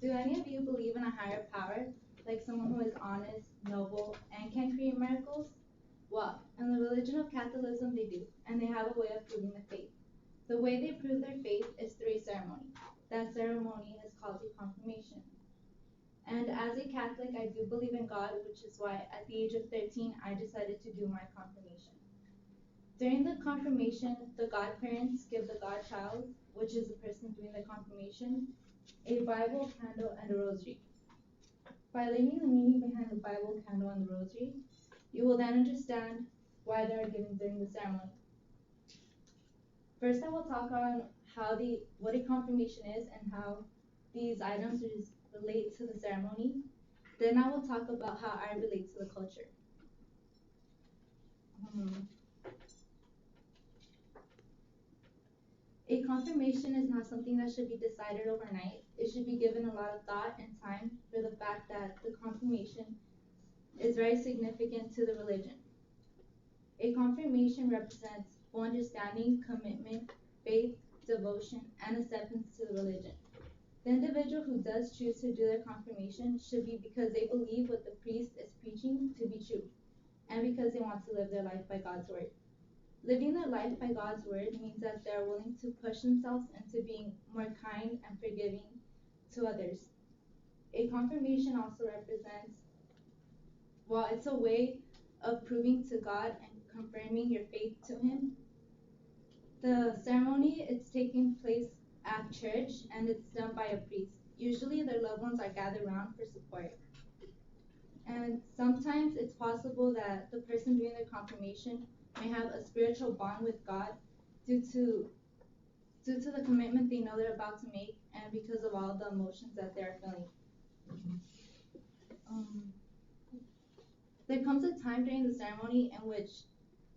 Do any of you believe in a higher power, like someone who is honest, noble, and can create miracles? Well, in the religion of Catholicism, they do, and they have a way of proving their faith. The way they prove their faith is through a ceremony. That ceremony is called a confirmation. And as a Catholic, I do believe in God, which is why at the age of 13, I decided to do my confirmation. During the confirmation, the godparents give the godchild, which is the person doing the confirmation, a Bible, candle, and a rosary. By learning the meaning behind the Bible, candle, and the rosary, you will then understand why they are given during the ceremony. First, I will talk on what a confirmation is and how these items relate to the ceremony. Then I will talk about how I relate to the culture. A confirmation is not something that should be decided overnight. It should be given a lot of thought and time for the fact that the confirmation is very significant to the religion. A confirmation represents full understanding, commitment, faith, devotion, and acceptance to the religion. The individual who does choose to do their confirmation should be because they believe what the priest is preaching to be true, and because they want to live their life by God's word. Living their life by God's word means that they're willing to push themselves into being more kind and forgiving to others. A confirmation also represents, well, it's a way of proving to God and confirming your faith to Him. The ceremony is taking place at church and it's done by a priest. Usually their loved ones are gathered around for support. And sometimes it's possible that the person doing the confirmation may have a spiritual bond with God due to the commitment they know they're about to make and because of all the emotions that they're feeling. There comes a time during the ceremony in which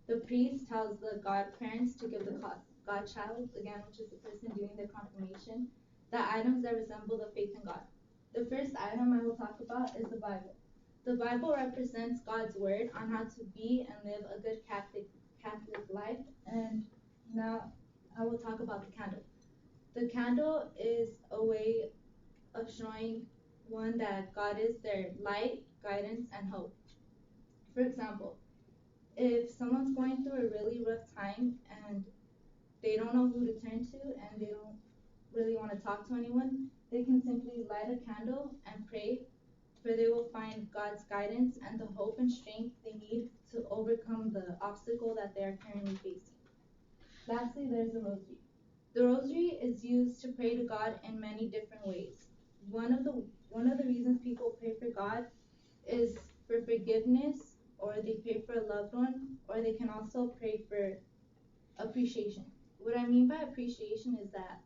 the priest tells the godparents to give the godchild, again, which is the person doing the confirmation, the items that resemble the faith in God. The first item I will talk about is the Bible. The Bible represents God's word on how to be and live a good Catholic life. And now I will talk about the candle. The candle is a way of showing one that God is their light, guidance, and hope. For example, if someone's going through a really rough time and they don't know who to turn to and they don't really want to talk to anyone, they can simply light a candle and pray, for they will find God's guidance and the hope and strength they need to overcome the obstacle that they are currently facing. Lastly, there's the rosary. The rosary is used to pray to God in many different ways. One of the reasons people pray for God is for forgiveness, or they pray for a loved one, or they can also pray for appreciation. What I mean by appreciation is that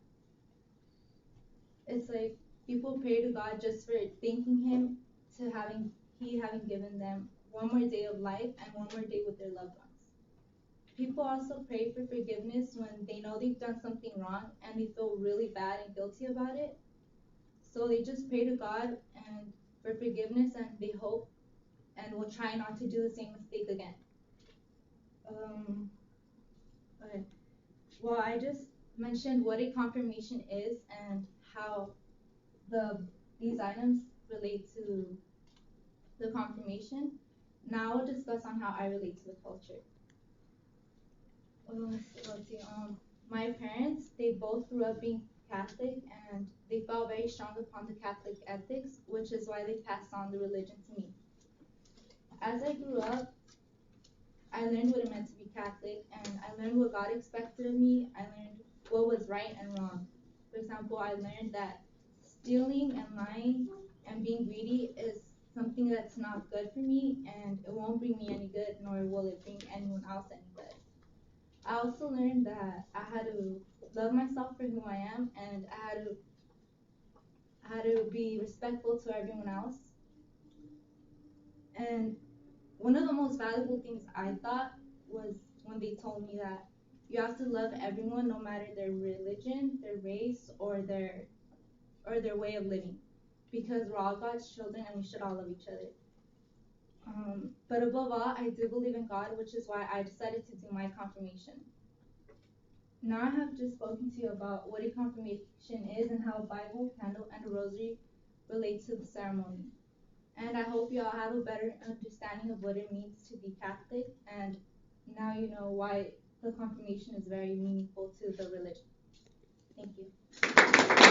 it's like people pray to God just for thanking Him to having given them one more day of life and one more day with their loved ones. People also pray for forgiveness when they know they've done something wrong and they feel really bad and guilty about it. So they just pray to God and for forgiveness, and they hope and will try not to do the same mistake again. Okay. Well, I just mentioned what a confirmation is and how these items relate to the confirmation. Now I'll discuss on how I relate to the culture. Let's see. My parents, they both grew up being Catholic, and they felt very strong upon the Catholic ethics, which is why they passed on the religion to me. As I grew up, I learned what it meant to be Catholic, and I learned what God expected of me. I learned what was right and wrong. For example, I learned that stealing and lying and being greedy is something that's not good for me, and it won't bring me any good, nor will it bring anyone else any good. I also learned that I had to love myself for who I am, and I had to be respectful to everyone else. And one of the most valuable things I thought was when they told me that you have to love everyone, no matter their religion, their race, or their way of living, because we're all God's children and we should all love each other. But above all, I do believe in God, which is why I decided to do my confirmation. Now I have just spoken to you about what a confirmation is and how a Bible, candle, and a rosary relate to the ceremony. And I hope you all have a better understanding of what it means to be Catholic, and now you know why the confirmation is very meaningful to the religion. Thank you.